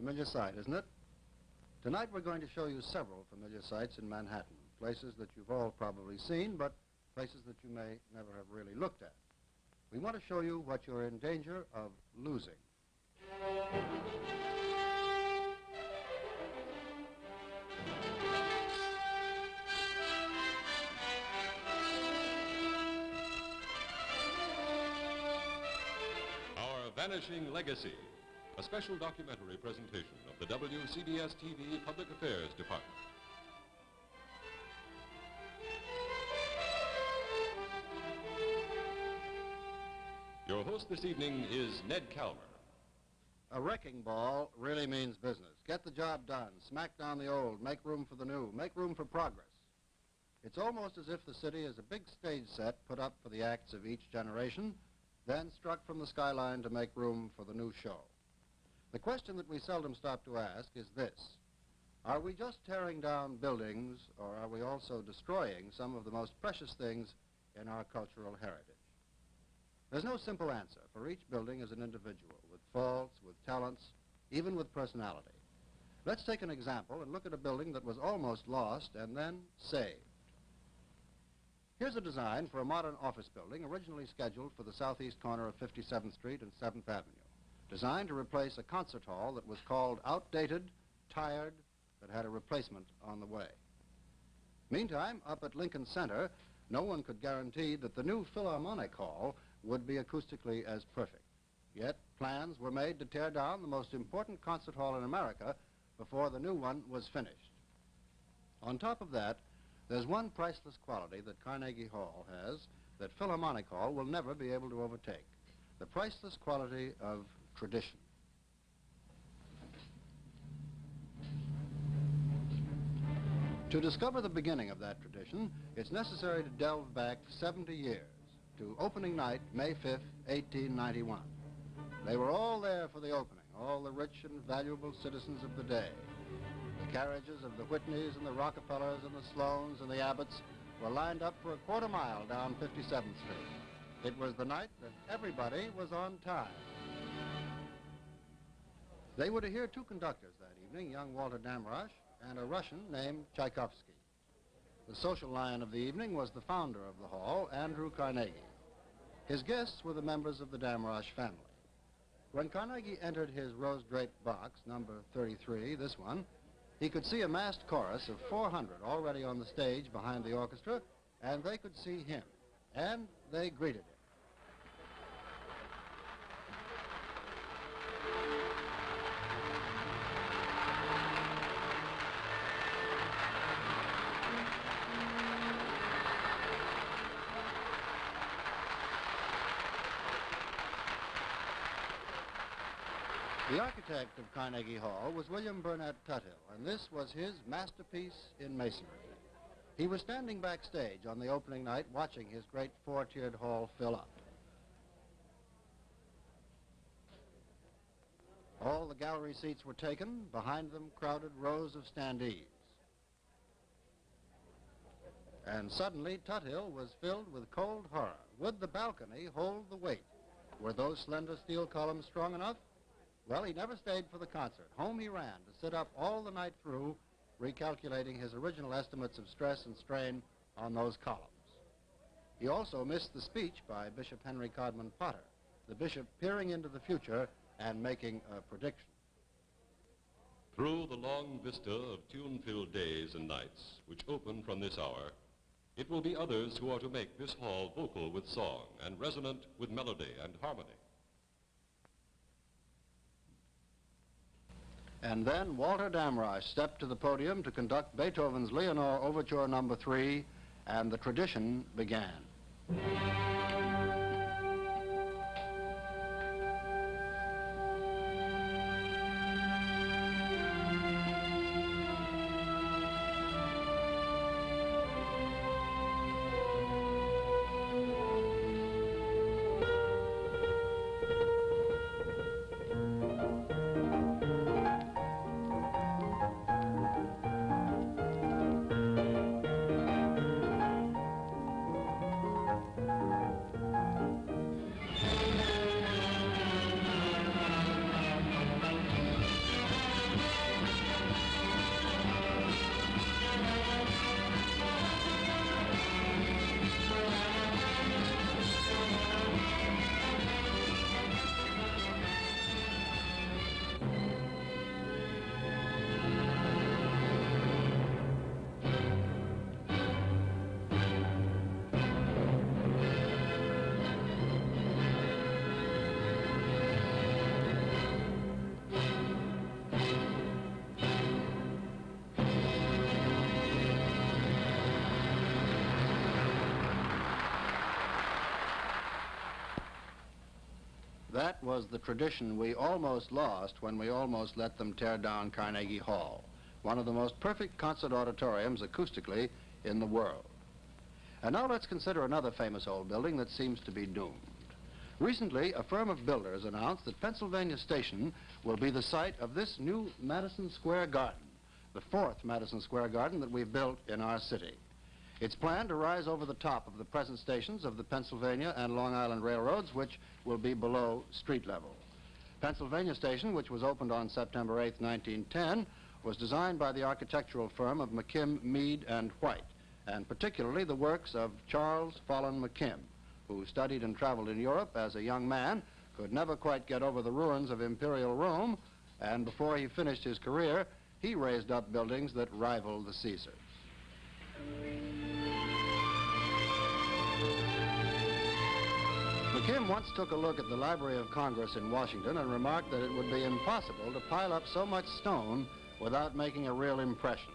Familiar sight, isn't it? Tonight we're going to show you several familiar sights in Manhattan, places that you've all probably seen, but places that you may never have really looked at. We want to show you what you're in danger of losing. Our Vanishing Legacy, a special documentary presentation of the WCBS-TV Public Affairs Department. Your host this evening is Ned Calmer. A wrecking ball really means business. Get the job done, smack down the old, make room for the new, make room for progress. It's almost as if the city is a big stage set put up for the acts of each generation, then struck from the skyline to make room for the new show. The question that we seldom stop to ask is this: are we just tearing down buildings, or are we also destroying some of the most precious things in our cultural heritage? There's no simple answer, for each building is an individual, with faults, with talents, even with personality. Let's take an example and look at a building that was almost lost and then saved. Here's a design for a modern office building originally scheduled for the southeast corner of 57th Street and 7th Avenue, designed to replace a concert hall that was called outdated, tired, but had a replacement on the way. Meantime, up at Lincoln Center, no one could guarantee that the new Philharmonic Hall would be acoustically as perfect. Yet plans were made to tear down the most important concert hall in America before the new one was finished. On top of that, there's one priceless quality that Carnegie Hall has that Philharmonic Hall will never be able to overtake: the priceless quality of tradition. To discover the beginning of that tradition, it's necessary to delve back 70 years to opening night, May 5th, 1891. They were all there for the opening, all the rich and valuable citizens of the day. The carriages of the Whitneys and the Rockefellers and the Sloanes and the Abbotts were lined up for a quarter mile down 57th Street. It was the night that everybody was on time. They were to hear two conductors that evening, young Walter Damrosch and a Russian named Tchaikovsky. The social lion of the evening was the founder of the hall, Andrew Carnegie. His guests were the members of the Damrosch family. When Carnegie entered his rose-draped box, number 33, this one, he could see a massed chorus of 400 already on the stage behind the orchestra, and they could see him, and they greeted him. The architect of Carnegie Hall was William Burnett Tuthill, and this was his masterpiece in masonry. He was standing backstage on the opening night watching his great four-tiered hall fill up. All the gallery seats were taken, behind them crowded rows of standees. And suddenly Tuthill was filled with cold horror. Would the balcony hold the weight? Were those slender steel columns strong enough? Well, he never stayed for the concert. Home he ran to sit up all the night through, recalculating his original estimates of stress and strain on those columns. He also missed the speech by Bishop Henry Codman Potter, the bishop peering into the future and making a prediction. Through the long vista of tune-filled days and nights which open from this hour, it will be others who are to make this hall vocal with song and resonant with melody and harmony. And then Walter Damrosch stepped to the podium to conduct Beethoven's Leonore Overture No. 3, and the tradition began. That was the tradition we almost lost when we almost let them tear down Carnegie Hall, one of the most perfect concert auditoriums acoustically in the world. And now let's consider another famous old building that seems to be doomed. Recently, a firm of builders announced that Pennsylvania Station will be the site of this new Madison Square Garden, the fourth Madison Square Garden that we've built in our city. It's planned to rise over the top of the present stations of the Pennsylvania and Long Island Railroads, which will be below street level. Pennsylvania Station, which was opened on September 8, 1910, was designed by the architectural firm of McKim, Mead, and White, and particularly the works of Charles Follen McKim, who studied and traveled in Europe as a young man, could never quite get over the ruins of Imperial Rome, and before he finished his career, he raised up buildings that rivaled the Caesars. McKim once took a look at the Library of Congress in Washington and remarked that it would be impossible to pile up so much stone without making a real impression.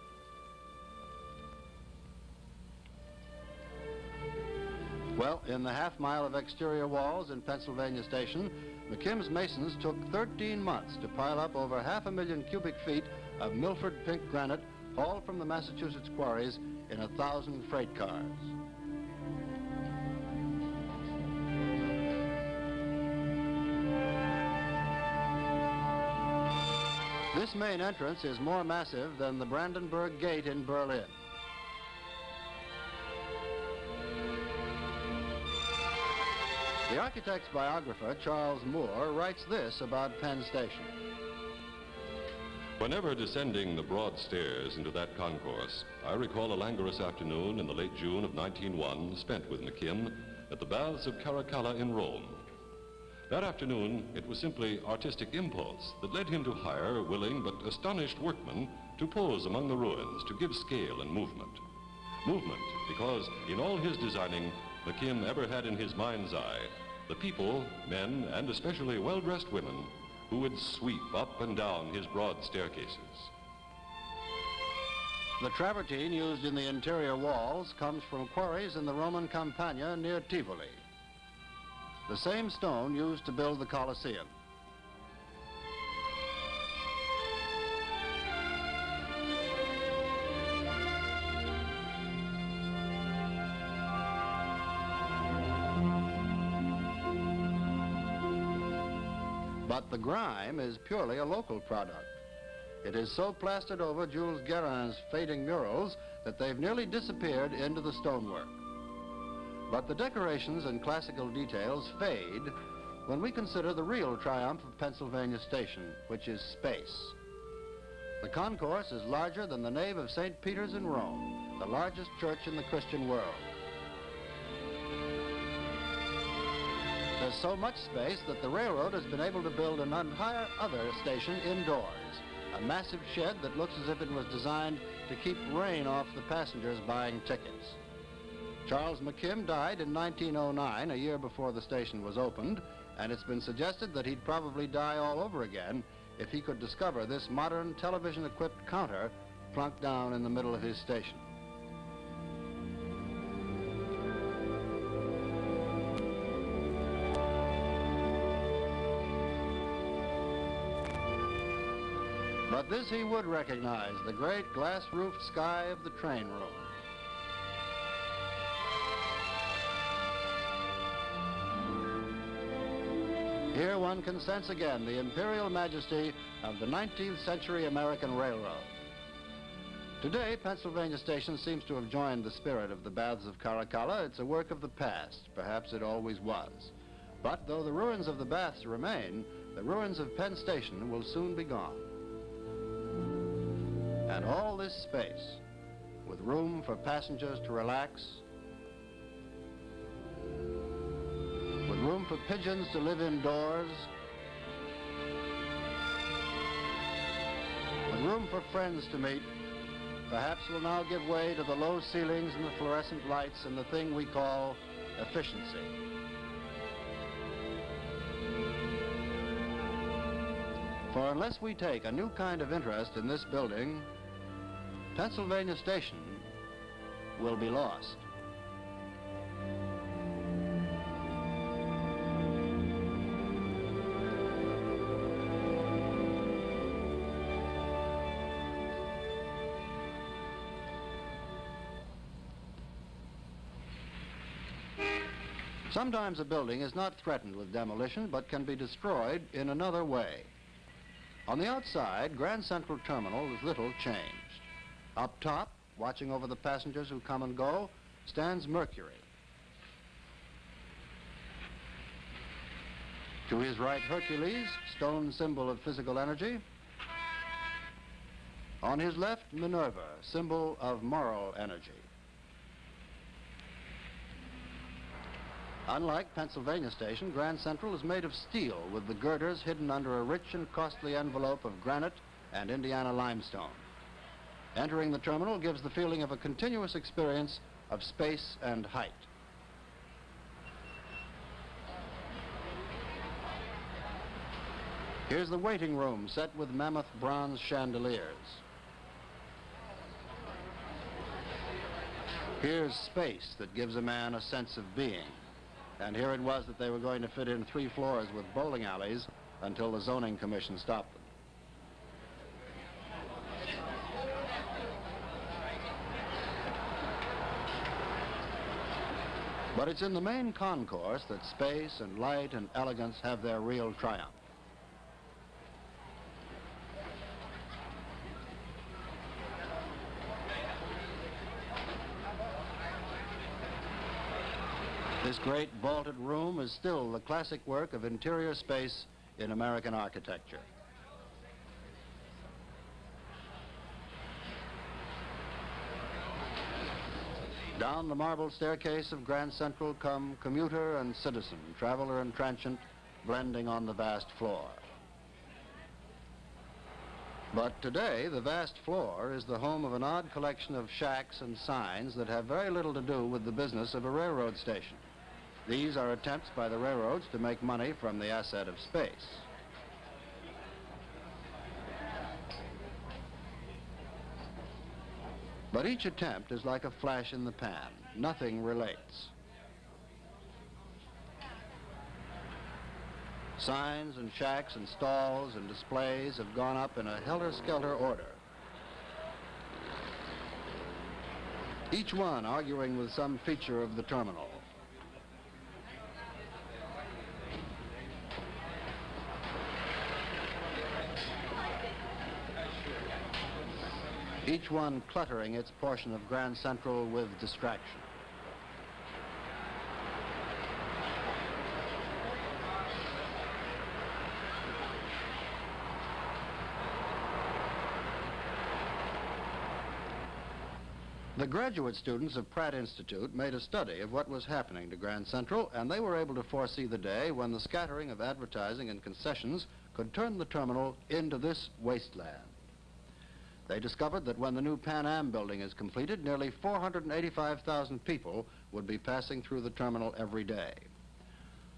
Well, in the half-mile of exterior walls in Pennsylvania Station, McKim's masons took 13 months to pile up over 500,000 cubic feet of Milford pink granite hauled from the Massachusetts quarries in 1,000 freight cars. This main entrance is more massive than the Brandenburg Gate in Berlin. The architect's biographer, Charles Moore, writes this about Penn Station. Whenever descending the broad stairs into that concourse, I recall a languorous afternoon in the late June of 1901 spent with McKim at the baths of Caracalla in Rome. That afternoon, it was simply artistic impulse that led him to hire willing but astonished workmen to pose among the ruins to give scale and movement. Movement, because in all his designing, McKim ever had in his mind's eye the people, men, and especially well-dressed women, who would sweep up and down his broad staircases. The travertine used in the interior walls comes from quarries in the Roman Campagna near Tivoli. The same stone used to build the Colosseum. But the grime is purely a local product. It is so plastered over Jules Guérin's fading murals that they've nearly disappeared into the stonework. But the decorations and classical details fade when we consider the real triumph of Pennsylvania Station, which is space. The concourse is larger than the nave of St. Peter's in Rome, the largest church in the Christian world. There's so much space that the railroad has been able to build an entire other station indoors, a massive shed that looks as if it was designed to keep rain off the passengers buying tickets. Charles McKim died in 1909, a year before the station was opened, and it's been suggested that he'd probably die all over again if he could discover this modern television-equipped counter plunked down in the middle of his station. But this he would recognize, the great glass-roofed sky of the train room. Here one can sense again the imperial majesty of the 19th century American railroad. Today, Pennsylvania Station seems to have joined the spirit of the baths of Caracalla. It's a work of the past. Perhaps it always was. But though the ruins of the baths remain, the ruins of Penn Station will soon be gone. And all this space, with room for passengers to relax, with room for pigeons to live indoors, with room for friends to meet, perhaps will now give way to the low ceilings and the fluorescent lights and the thing we call efficiency. For unless we take a new kind of interest in this building, Pennsylvania Station will be lost. Sometimes a building is not threatened with demolition, but can be destroyed in another way. On the outside, Grand Central Terminal is little changed. Up top, watching over the passengers who come and go, stands Mercury. To his right, Hercules, stone symbol of physical energy. On his left, Minerva, symbol of moral energy. Unlike Pennsylvania Station, Grand Central is made of steel with the girders hidden under a rich and costly envelope of granite and Indiana limestone. Entering the terminal gives the feeling of a continuous experience of space and height. Here's the waiting room set with mammoth bronze chandeliers. Here's space that gives a man a sense of being. And here it was that they were going to fit in 3 floors with bowling alleys until the zoning commission stopped them. But it's in the main concourse that space and light and elegance have their real triumph. This great vaulted room is still the classic work of interior space in American architecture. Down the marble staircase of Grand Central come commuter and citizen, traveler and transient, blending on the vast floor. But today, the vast floor is the home of an odd collection of shacks and signs that have very little to do with the business of a railroad station. These are attempts by the railroads to make money from the asset of space. But each attempt is like a flash in the pan. Nothing relates. Signs and shacks and stalls and displays have gone up in a helter-skelter order. Each one arguing with some feature of the terminal. Each one cluttering its portion of Grand Central with distraction. The graduate students of Pratt Institute made a study of what was happening to Grand Central, and they were able to foresee the day when the scattering of advertising and concessions could turn the terminal into this wasteland. They discovered that when the new Pan Am building is completed, nearly 485,000 people would be passing through the terminal every day.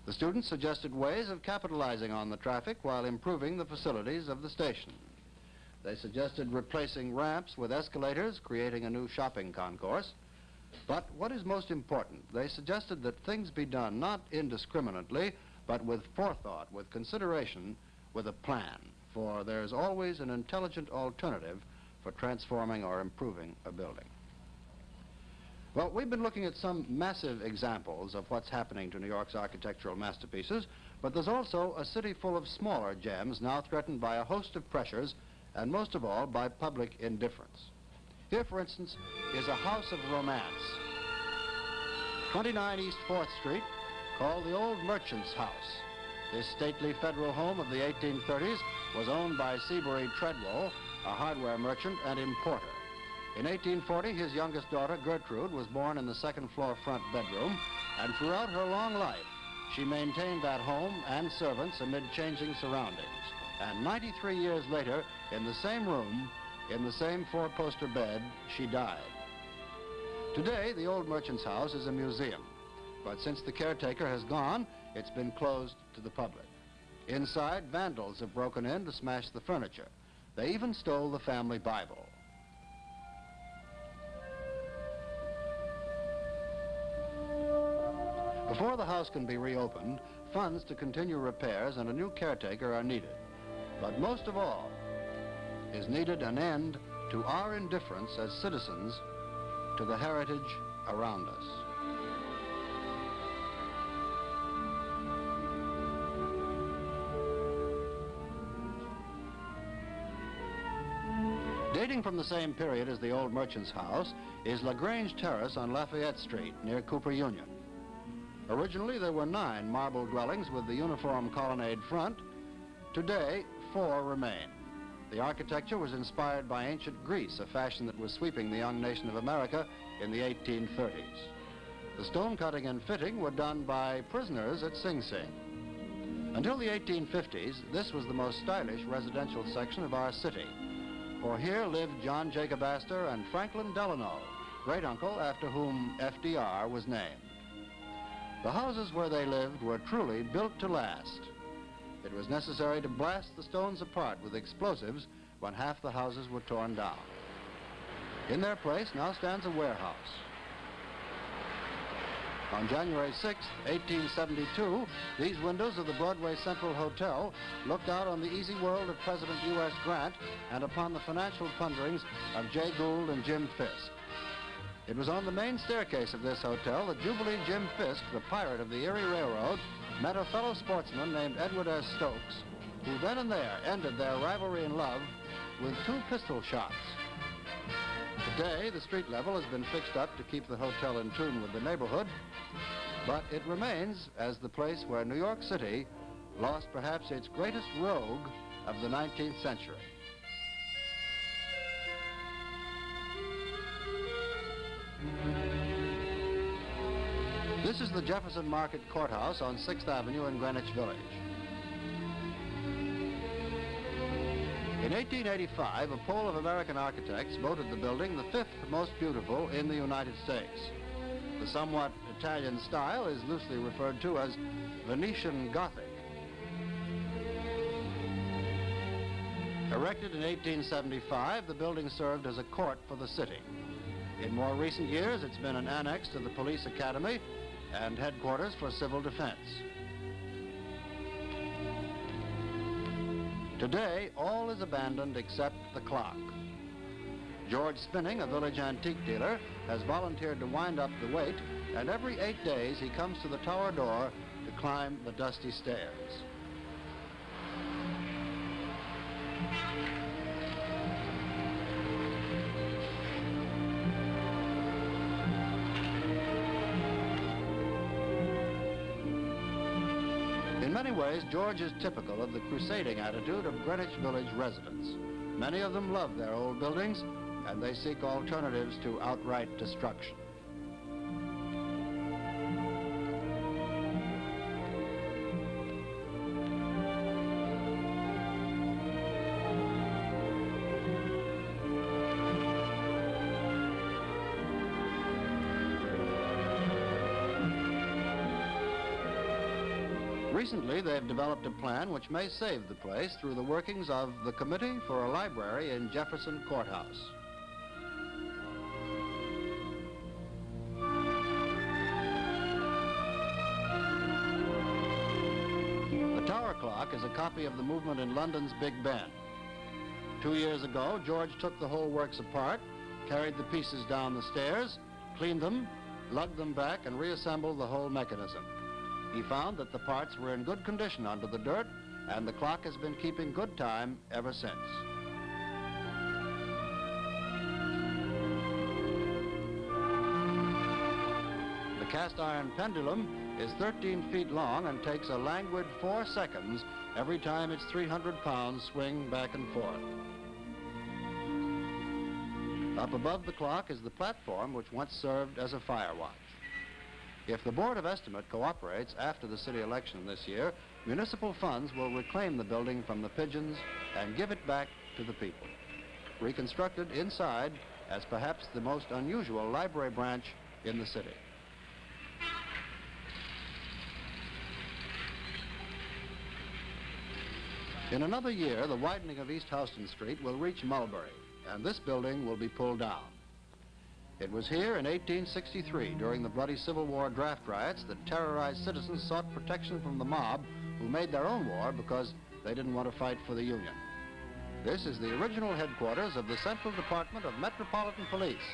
The students suggested ways of capitalizing on the traffic while improving the facilities of the station. They suggested replacing ramps with escalators, creating a new shopping concourse. But what is most important, they suggested that things be done not indiscriminately, but with forethought, with consideration, with a plan, for there's always an intelligent alternative for transforming or improving a building. Well, we've been looking at some massive examples of what's happening to New York's architectural masterpieces, but there's also a city full of smaller gems now threatened by a host of pressures, and most of all by public indifference. Here, for instance, is a house of romance. 29 East 4th Street, called the Old Merchant's House. This stately federal home of the 1830s was owned by Seabury Treadwell, a hardware merchant and importer. In 1840, his youngest daughter, Gertrude, was born in the second-floor front bedroom, and throughout her long life, she maintained that home and servants amid changing surroundings. And 93 years later, in the same room, in the same four-poster bed, she died. Today, the Old Merchant's House is a museum, but since the caretaker has gone, it's been closed to the public. Inside, vandals have broken in to smash the furniture. They even stole the family Bible. Before the house can be reopened, funds to continue repairs and a new caretaker are needed. But most of all, is needed an end to our indifference as citizens to the heritage around us. Dating from the same period as the old merchant's house is Lagrange Terrace on Lafayette Street near Cooper Union. Originally, there were 9 marble dwellings with the uniform colonnade front. Today, 4 remain. The architecture was inspired by ancient Greece, a fashion that was sweeping the young nation of America in the 1830s. The stone cutting and fitting were done by prisoners at Sing Sing. Until the 1850s, this was the most stylish residential section of our city. For here lived John Jacob Astor and Franklin Delano, great-uncle after whom FDR was named. The houses where they lived were truly built to last. It was necessary to blast the stones apart with explosives when half the houses were torn down. In their place now stands a warehouse. On January 6, 1872, these windows of the Broadway Central Hotel looked out on the easy world of President U.S. Grant and upon the financial plunderings of Jay Gould and Jim Fisk. It was on the main staircase of this hotel that Jubilee Jim Fisk, the pirate of the Erie Railroad, met a fellow sportsman named Edward S. Stokes, who then and there ended their rivalry in love with 2 pistol shots. Today, the street level has been fixed up to keep the hotel in tune with the neighborhood, but it remains as the place where New York City lost perhaps its greatest rogue of the 19th century. This is the Jefferson Market Courthouse on 6th Avenue in Greenwich Village. In 1885, a poll of American architects voted the building the 5th most beautiful in the United States. The somewhat Italian style is loosely referred to as Venetian Gothic. Erected in 1875, the building served as a court for the city. In more recent years, it's been an annex to the police academy and headquarters for civil defense. Today, all is abandoned except the clock. George Spinning, a village antique dealer, has volunteered to wind up the wait, and every 8 days he comes to the tower door to climb the dusty stairs. In many ways, George is typical of the crusading attitude of Greenwich Village residents. Many of them love their old buildings, and they seek alternatives to outright destruction. Recently, they've developed a plan which may save the place through the workings of the Committee for a Library in Jefferson Courthouse. The tower clock is a copy of the movement in London's Big Ben. 2 years ago, George took the whole works apart, carried the pieces down the stairs, cleaned them, lugged them back, and reassembled the whole mechanism. He found that the parts were in good condition under the dirt, and the clock has been keeping good time ever since. The cast iron pendulum is 13 feet long and takes a languid 4 seconds every time its 300 pounds swing back and forth. Up above the clock is the platform which once served as a fire watch. If the Board of Estimate cooperates after the city election this year, municipal funds will reclaim the building from the pigeons and give it back to the people. Reconstructed inside as perhaps the most unusual library branch in the city. In another year, the widening of East Houston Street will reach Mulberry, and this building will be pulled down. It was here in 1863, during the bloody Civil War draft riots, that terrorized citizens sought protection from the mob who made their own war because they didn't want to fight for the Union. This is the original headquarters of the Central Department of Metropolitan Police.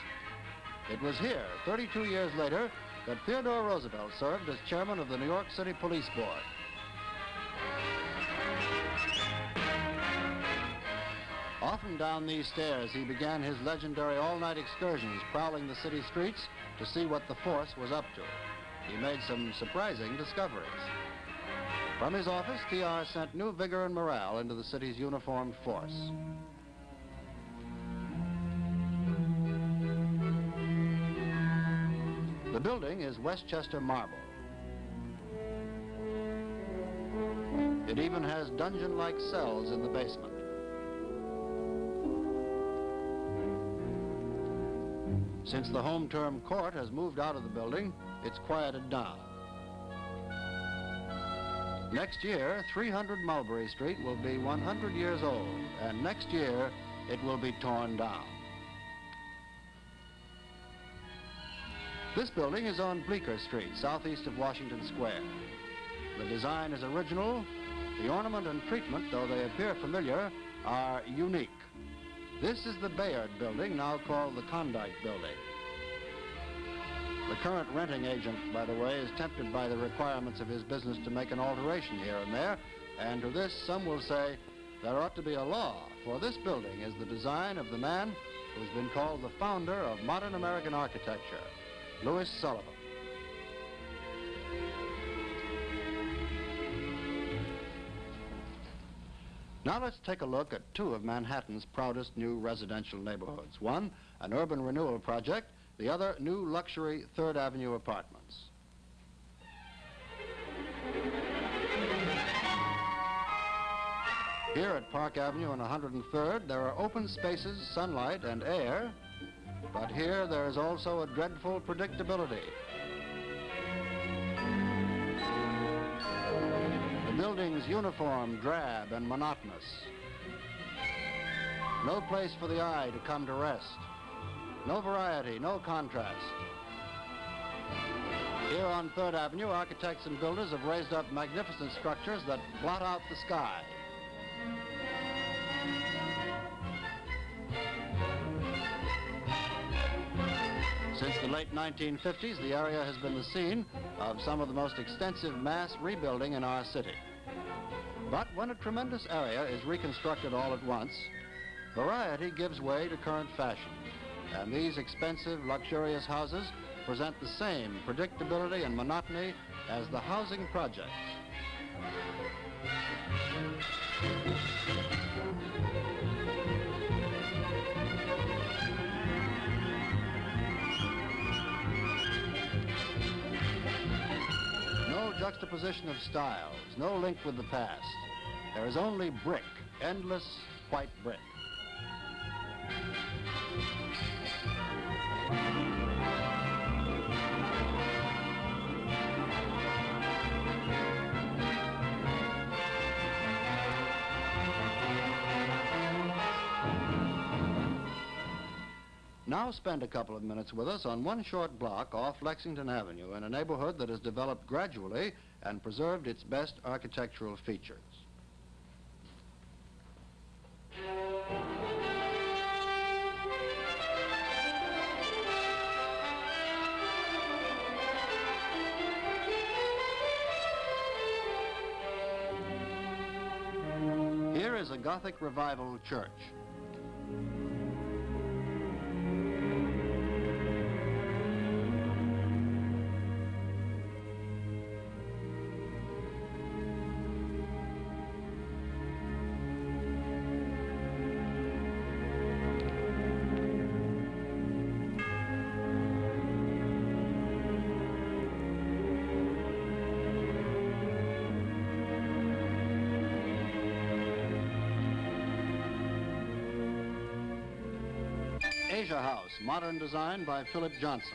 It was here, 32 years later, that Theodore Roosevelt served as chairman of the New York City Police Board. Often down these stairs, he began his legendary all-night excursions, prowling the city streets to see what the force was up to. He made some surprising discoveries. From his office, TR sent new vigor and morale into the city's uniformed force. The building is Westchester marble. It even has dungeon-like cells in the basement. Since the home-term court has moved out of the building, it's quieted down. Next year, 300 Mulberry Street will be 100 years old, and next year, it will be torn down. This building is on Bleecker Street, southeast of Washington Square. The design is original. The ornament and treatment, though they appear familiar, are unique. This is the Bayard Building, now called the Klondike Building. The current renting agent, by the way, is tempted by the requirements of his business to make an alteration here and there, and to this some will say there ought to be a law, for this building is the design of the man who's been called the founder of modern American architecture, Louis Sullivan. Now let's take a look at two of Manhattan's proudest new residential neighborhoods. One, an urban renewal project, the other, new luxury Third Avenue apartments. Here at Park Avenue and 103rd, there are open spaces, sunlight, and air, but here there is also a dreadful predictability. The building's uniform, drab, and monotonous. No place for the eye to come to rest. No variety, no contrast. Here on 3rd Avenue, architects and builders have raised up magnificent structures that blot out the sky. Since the late 1950s, the area has been the scene of some of the most extensive mass rebuilding in our city. But when a tremendous area is reconstructed all at once, variety gives way to current fashion. And these expensive, luxurious houses present the same predictability and monotony as the housing projects. No juxtaposition of styles, no link with the past. There is only brick, endless white brick. Now spend a couple of minutes with us on one short block off Lexington Avenue in a neighborhood that has developed gradually and preserved its best architectural features. Here is a Gothic Revival church. Asia House, modern design by Philip Johnson.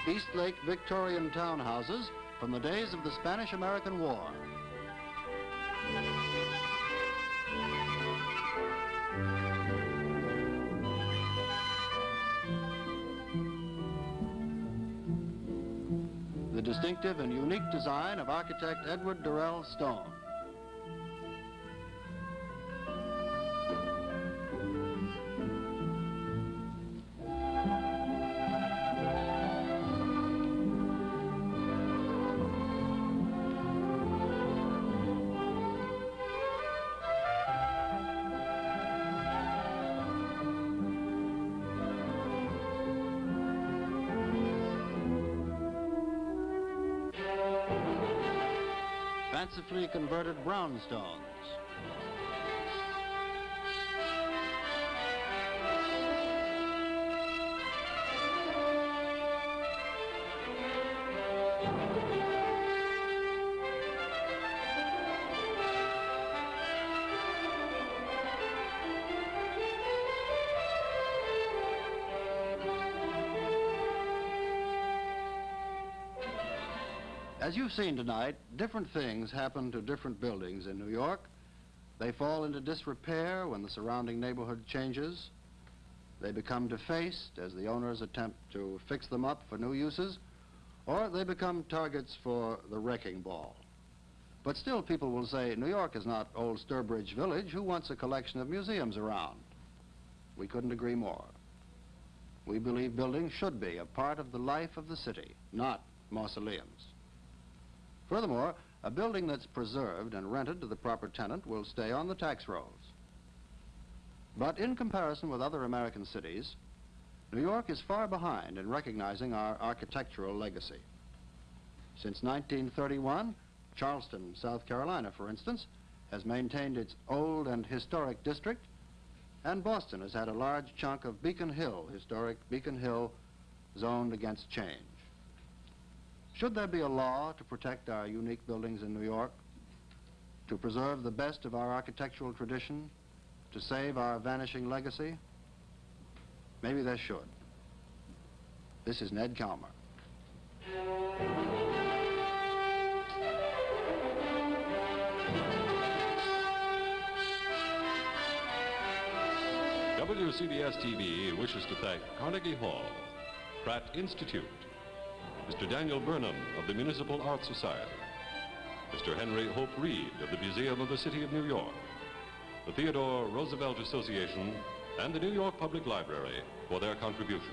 Eastlake Victorian townhouses from the days of the Spanish-American War. The distinctive and unique design of architect Edward Durrell Stone. beautifully converted brownstones. As you've seen tonight, different things happen to different buildings in New York. They fall into disrepair when the surrounding neighborhood changes. They become defaced as the owners attempt to fix them up for new uses, or they become targets for the wrecking ball. But still, people will say, New York is not old Sturbridge Village. Who wants a collection of museums around? We couldn't agree more. We believe buildings should be a part of the life of the city, not mausoleums. Furthermore, a building that's preserved and rented to the proper tenant will stay on the tax rolls. But in comparison with other American cities, New York is far behind in recognizing our architectural legacy. Since 1931, Charleston, South Carolina, for instance, has maintained its old and historic district, and Boston has had a large chunk of Beacon Hill, historic Beacon Hill, zoned against change. Should there be a law to protect our unique buildings in New York, to preserve the best of our architectural tradition, to save our vanishing legacy? Maybe there should. This is Ned Calmer. WCBS-TV wishes to thank Carnegie Hall, Pratt Institute, Mr. Daniel Burnham of the Municipal Art Society, Mr. Henry Hope Reed of the Museum of the City of New York, the Theodore Roosevelt Association, and the New York Public Library for their contributions.